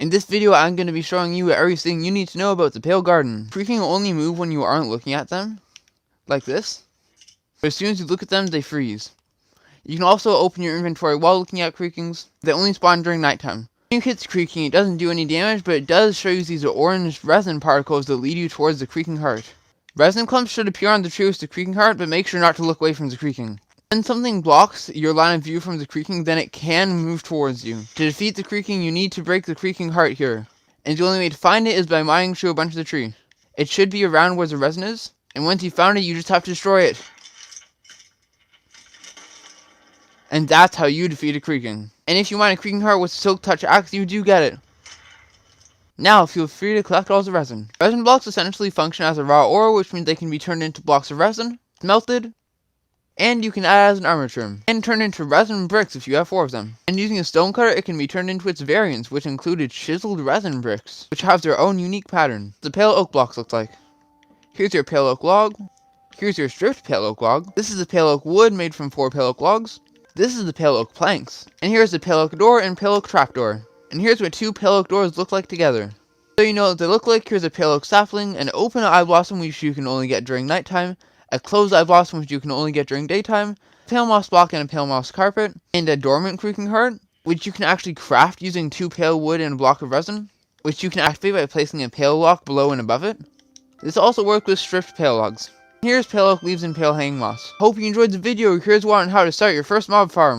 In this video, I'm going to be showing you everything you need to know about the pale garden. Creaking will only move when you aren't looking at them, like this. But as soon as you look at them, they freeze. You can also open your inventory while looking at creakings. They only spawn during nighttime. When you hit creaking, it doesn't do any damage, but it does show you these orange resin particles that lead you towards the creaking heart. Resin clumps should appear on the tree with the creaking heart, but make sure not to look away from the creaking. When something blocks your line of view from the creaking, then it can move towards you. To defeat the creaking, you need to break the creaking heart here. And the only way to find it is by mining through a bunch of the tree. It should be around where the resin is, and once you found it, you just have to destroy it. And that's how you defeat a creaking. And if you mine a creaking heart with a silk touch axe, you do get it. Now, feel free to collect all the resin. Resin blocks essentially function as a raw ore, which means they can be turned into blocks of resin, melted, and you can add as an armor trim, and turn into resin bricks if you have 4 of them. And using a stone cutter, it can be turned into its variants, which included chiseled resin bricks, which have their own unique pattern. The pale oak blocks look like. Here's your pale oak log. Here's your stripped pale oak log. This is the pale oak wood made from 4 pale oak logs. This is the pale oak planks. And here's the pale oak door and pale oak trapdoor. And here's what 2 pale oak doors look like together. So you know what they look like, here's a pale oak sapling, an open eye blossom which you can only get during nighttime, a closed eye blossom which you can only get during daytime, a pale moss block and a pale moss carpet, and a dormant creaking heart, which you can actually craft using 2 pale wood and a block of resin, which you can activate by placing a pale block below and above it. This also works with stripped pale logs. Here's pale oak leaves and pale hanging moss. Hope you enjoyed the video. Here's one on how to start your first mob farm.